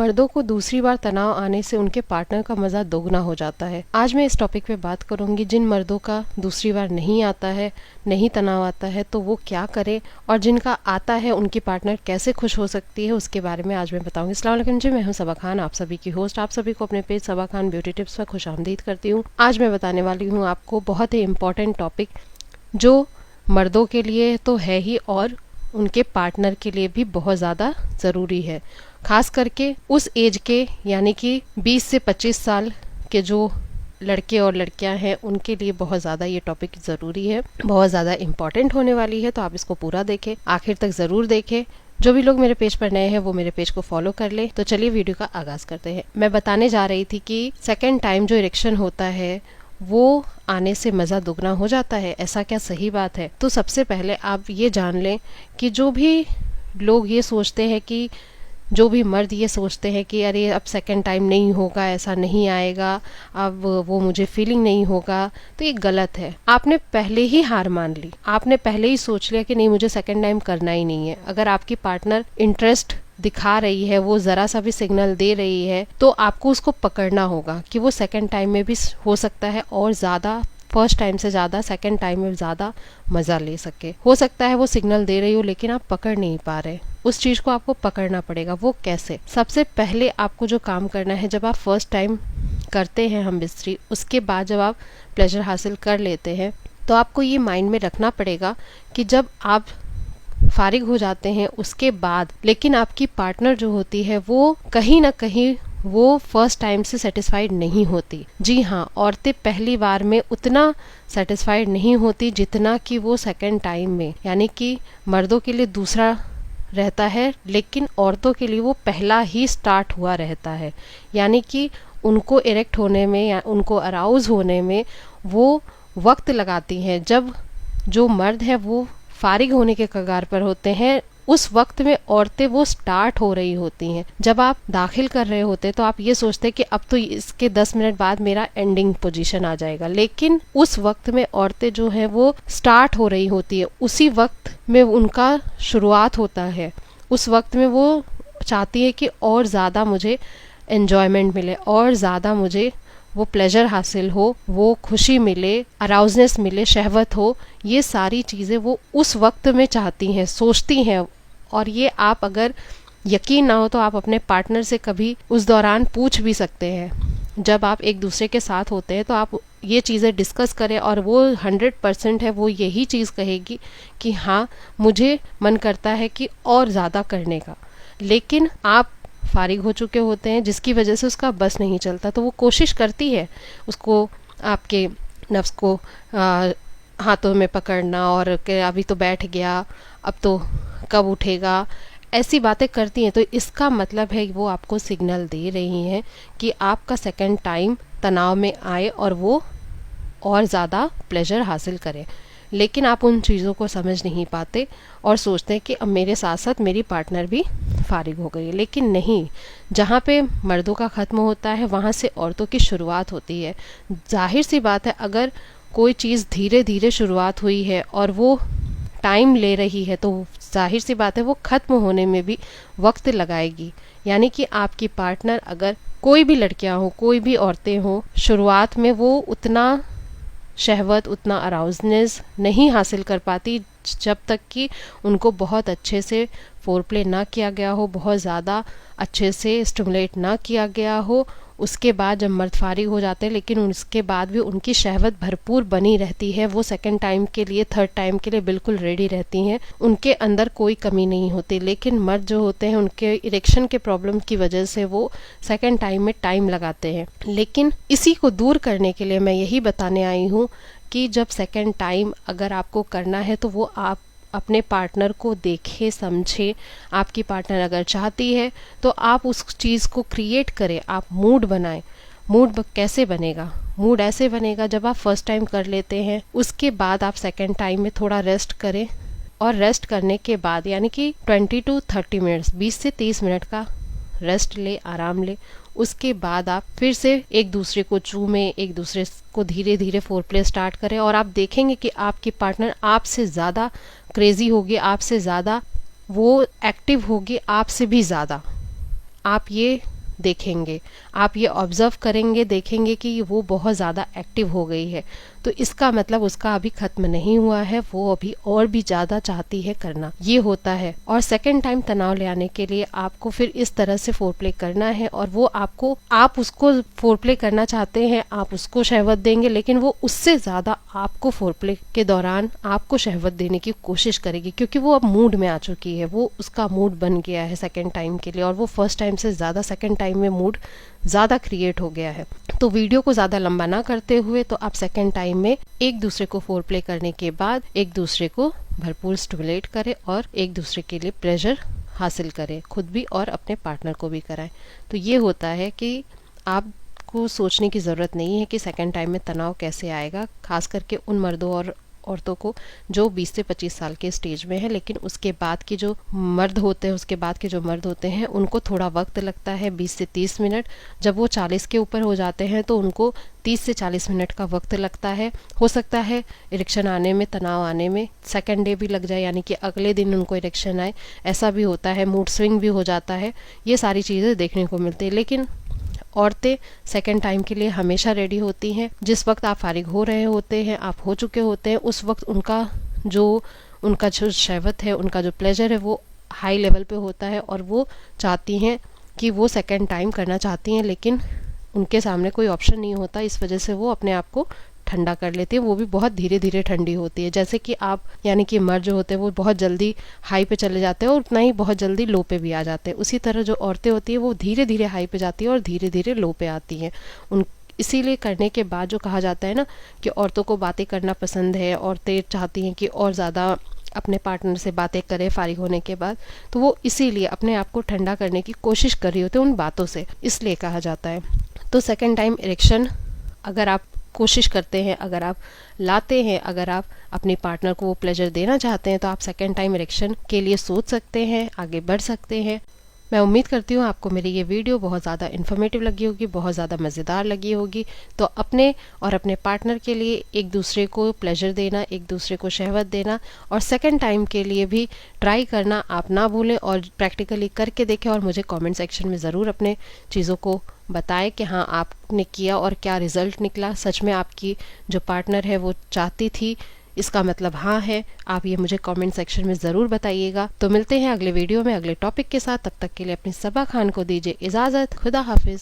मर्दों को दूसरी बार तनाव आने से उनके पार्टनर का मजा दोगुना हो जाता है। आज मैं इस टॉपिक पे बात करूंगी जिन मर्दों का दूसरी बार नहीं आता है, नहीं तनाव आता है, तो वो क्या करें, और जिनका आता है उनकी पार्टनर कैसे खुश हो सकती है, उसके बारे में आज मैं बताऊंगी। अस्सलाम वालेकुम जी, मैं हूं सबा खान, आप सभी की होस्ट। आप सभी को अपने पेज सबा खान ब्यूटी टिप्स पर खुशामदीद करती हूँ। आज मैं बताने वाली हूँ आपको बहुत ही इम्पोर्टेंट टॉपिक जो मर्दों के लिए तो है ही और उनके पार्टनर के लिए भी बहुत ज़्यादा ज़रूरी है, खास करके उस एज के यानी कि 20 से 25 साल के जो लड़के और लड़कियां हैं उनके लिए बहुत ज़्यादा ये टॉपिक ज़रूरी है, बहुत ज़्यादा इम्पॉर्टेंट होने वाली है। तो आप इसको पूरा देखें, आखिर तक ज़रूर देखें। जो भी लोग मेरे पेज पर नए हैं वो मेरे पेज को फॉलो कर ले। तो चलिए वीडियो का आगाज़ करते हैं। मैं बताने जा रही थी कि सेकेंड टाइम जो इरेक्शन होता है वो आने से मज़ा दुगना हो जाता है। ऐसा क्या सही बात है? तो सबसे पहले आप ये जान लें कि जो भी लोग ये सोचते हैं कि जो भी मर्द ये सोचते हैं कि अरे अब सेकंड टाइम नहीं होगा, ऐसा नहीं आएगा, अब वो मुझे फीलिंग नहीं होगा, तो ये गलत है। आपने पहले ही हार मान ली, आपने पहले ही सोच लिया कि नहीं मुझे सेकंड टाइम करना ही नहीं है। अगर आपकी पार्टनर इंटरेस्ट दिखा रही है, वो ज़रा सा भी सिग्नल दे रही है, तो आपको उसको पकड़ना होगा कि वो सेकंड टाइम में भी हो सकता है और ज़्यादा, फर्स्ट टाइम से ज़्यादा सेकंड टाइम में ज़्यादा मज़ा ले सके। हो सकता है वो सिग्नल दे रही हो लेकिन आप पकड़ नहीं पा रहे, उस चीज़ को आपको पकड़ना पड़ेगा। वो कैसे? सबसे पहले आपको जो काम करना है, जब आप फर्स्ट टाइम करते हैं हम बिस्तरी, उसके बाद जब आप प्लेजर हासिल कर लेते हैं, तो आपको ये माइंड में रखना पड़ेगा कि जब आप फारिग हो जाते हैं उसके बाद, लेकिन आपकी पार्टनर जो होती है वो कहीं ना कहीं वो फर्स्ट टाइम से सेटिस्फाइड नहीं होती। जी हाँ, औरतें पहली बार में उतना सेटिस्फाइड नहीं होती जितना कि वो सेकंड टाइम में, यानी कि मर्दों के लिए दूसरा रहता है लेकिन औरतों के लिए वो पहला ही स्टार्ट हुआ रहता है। यानी कि उनको इरेक्ट होने में या उनको अराउज होने में वो वक्त लगाती हैं। जब जो मर्द है वो फारिग होने के कगार पर होते हैं, उस वक्त में औरतें वो स्टार्ट हो रही होती हैं। जब आप दाखिल कर रहे होते तो आप ये सोचते हैं कि अब तो इसके 10 मिनट बाद मेरा एंडिंग पोजीशन आ जाएगा, लेकिन उस वक्त में औरतें जो है वो स्टार्ट हो रही होती है, उसी वक्त में उनका शुरुआत होता है। उस वक्त में वो चाहती है कि और ज़्यादा मुझे एन्जॉयमेंट मिले, और ज़्यादा मुझे वो प्लेजर हासिल हो, वो खुशी मिले, अराउजनेस मिले, शहवत हो। ये सारी चीज़ें वो उस वक्त में चाहती हैं, सोचती हैं। और ये आप अगर यकीन ना हो तो आप अपने पार्टनर से कभी उस दौरान पूछ भी सकते हैं। जब आप एक दूसरे के साथ होते हैं तो आप ये चीज़ें डिस्कस करें और वो 100% है, वो यही चीज़ कहेगी कि हाँ मुझे मन करता है कि और ज़्यादा करने का, लेकिन आप फारिग हो चुके होते हैं जिसकी वजह से उसका बस नहीं चलता। तो वो कोशिश करती है उसको, आपके नफ्स को हाथों में पकड़ना और कि अभी तो बैठ गया, अब तो कब उठेगा, ऐसी बातें करती हैं। तो इसका मतलब है वो आपको सिग्नल दे रही हैं कि आपका सेकंड टाइम तनाव में आए और वो और ज़्यादा प्लेजर हासिल करे। लेकिन आप उन चीज़ों को समझ नहीं पाते और सोचते हैं कि अब मेरे साथ साथ मेरी पार्टनर भी फारिग हो गई। लेकिन नहीं, जहाँ पे मर्दों का ख़त्म होता है वहाँ से औरतों की शुरुआत होती है। जाहिर सी बात है, अगर कोई चीज़ धीरे धीरे शुरुआत हुई है और वो टाइम ले रही है तो जाहिर सी बात है वो ख़त्म होने में भी वक्त लगाएगी। यानी कि आपकी पार्टनर, अगर कोई भी लड़कियां हो, कोई भी औरतें हों, शुरुआत में वो उतना शहवत, उतना अराउजनेस नहीं हासिल कर पाती जब तक कि उनको बहुत अच्छे से फोरप्ले ना किया गया हो, बहुत ज़्यादा अच्छे से स्टिमुलेट ना किया गया हो। उसके बाद जब मर्द फारिग हो जाते हैं, लेकिन उसके बाद भी उनकी शहवत भरपूर बनी रहती है, वो सेकंड टाइम के लिए, थर्ड टाइम के लिए बिल्कुल रेडी रहती हैं, उनके अंदर कोई कमी नहीं होती। लेकिन मर्द जो होते हैं उनके इरेक्शन के प्रॉब्लम की वजह से वो सेकंड टाइम में टाइम लगाते हैं। लेकिन इसी को दूर करने के लिए मैं यही बताने आई हूँ कि जब सेकंड टाइम अगर आपको करना है तो वो आप अपने पार्टनर को देखे समझे। आपकी पार्टनर अगर चाहती है तो आप उस चीज़ को क्रिएट करें, आप मूड बनाएं। मूड कैसे बनेगा? मूड ऐसे बनेगा, जब आप फर्स्ट टाइम कर लेते हैं उसके बाद आप सेकंड टाइम में थोड़ा रेस्ट करें, और रेस्ट करने के बाद यानी कि 20 to 30 मिनट्स, 20 से 30 मिनट का रेस्ट ले, आराम ले। उसके बाद आप फिर से एक दूसरे को चूमें, एक दूसरे को धीरे धीरे फोरप्ले स्टार्ट करें, और आप देखेंगे कि आपकी पार्टनर आपसे ज़्यादा क्रेजी होगी, आपसे ज़्यादा वो एक्टिव होगी, आपसे भी ज़्यादा। आप ये देखेंगे, आप ये ऑब्जर्व करेंगे, देखेंगे कि वो बहुत ज़्यादा एक्टिव हो गई है, तो इसका मतलब उसका अभी खत्म नहीं हुआ है, वो अभी और भी ज़्यादा चाहती है करना, ये होता है। और सेकंड टाइम तनाव ले आने के लिए आपको फिर इस तरह से फोरप्ले करना है, और वो आपको, आप उसको फोरप्ले करना चाहते हैं, आप उसको शहवत देंगे, लेकिन वो उससे ज़्यादा आपको फोरप्ले के दौरान आपको शहवत देने की कोशिश करेगी, क्योंकि वो अब मूड में आ चुकी है, वो उसका मूड बन गया है सेकंड टाइम के लिए, और वो फर्स्ट टाइम से ज़्यादा सेकंड टाइम में मूड ज़्यादा क्रिएट हो गया है। तो वीडियो को ज़्यादा लंबा ना करते हुए, तो आप सेकंड टाइम में एक दूसरे को फोरप्ले करने के बाद एक दूसरे को भरपूर स्टिमुलेट करें और एक दूसरे के लिए प्लेजर हासिल करें, खुद भी और अपने पार्टनर को भी कराएं। तो ये होता है कि आपको सोचने की ज़रूरत नहीं है कि सेकंड टाइम में तनाव कैसे आएगा, खास करके उन मर्दों और औरतों को जो 20 से 25 साल के स्टेज में है, लेकिन उसके बाद की जो मर्द होते हैं, उसके बाद के जो मर्द होते हैं, उनको थोड़ा वक्त लगता है, 20 से 30 मिनट। जब वो 40 के ऊपर हो जाते हैं तो उनको 30 से 40 मिनट का वक्त लगता है। हो सकता है इरेक्शन आने में, तनाव आने में सेकंड डे भी लग जाए, यानी कि अगले दिन उनको इरेक्शन आए, ऐसा भी होता है, मूड स्विंग भी हो जाता है, ये सारी चीज़ें देखने को मिलती है। लेकिन औरतें सेकंड टाइम के लिए हमेशा रेडी होती हैं। जिस वक्त आप फारिग हो रहे होते हैं, आप हो चुके होते हैं, उस वक्त उनका जो शहवत है, उनका जो प्लेजर है, वो हाई लेवल पे होता है, और वो चाहती हैं कि वो सेकंड टाइम करना चाहती हैं, लेकिन उनके सामने कोई ऑप्शन नहीं होता। इस वजह से वो अपने आप को ठंडा कर लेती है, वो भी बहुत धीरे धीरे ठंडी होती है। जैसे कि आप, यानी कि मर्द जो होते हैं वो बहुत जल्दी हाई पे चले जाते हैं और उतना ही बहुत जल्दी लो पे भी आ जाते हैं, उसी तरह जो औरतें होती हैं वो धीरे धीरे हाई पे जाती हैं और धीरे धीरे लो पे आती हैं। उन इसीलिए करने के बाद जो कहा जाता है ना कि औरतों को बातें करना पसंद है, औरतें चाहती हैं कि और ज़्यादा अपने पार्टनर से बातें करें फारिग होने के बाद, तो वो इसीलिए अपने आप को ठंडा करने की कोशिश कर रही होती है उन बातों से, इसलिए कहा जाता है। तो सेकेंड टाइम इरेक्शन अगर आप कोशिश करते हैं, अगर आप लाते हैं, अगर आप अपने पार्टनर को वो प्लेजर देना चाहते हैं, तो आप सेकेंड टाइम इरेक्शन के लिए सोच सकते हैं, आगे बढ़ सकते हैं। मैं उम्मीद करती हूँ आपको मेरी ये वीडियो बहुत ज़्यादा इन्फॉर्मेटिव लगी होगी, बहुत ज़्यादा मज़ेदार लगी होगी। तो अपने और अपने पार्टनर के लिए एक दूसरे को प्लेजर देना, एक दूसरे को शहवत देना और सेकंड टाइम के लिए भी ट्राई करना आप ना भूलें, और प्रैक्टिकली करके देखें और मुझे कमेंट सेक्शन में ज़रूर अपने चीज़ों को बताएं कि हाँ आपने किया और क्या रिज़ल्ट निकला। सच में आपकी जो पार्टनर है वो चाहती थी, इसका मतलब हाँ है। आप ये मुझे कमेंट सेक्शन में ज़रूर बताइएगा। तो मिलते हैं अगले वीडियो में अगले टॉपिक के साथ। तब तक के लिए अपनी सबा खान को दीजिए इजाज़त। खुदा हाफिज़।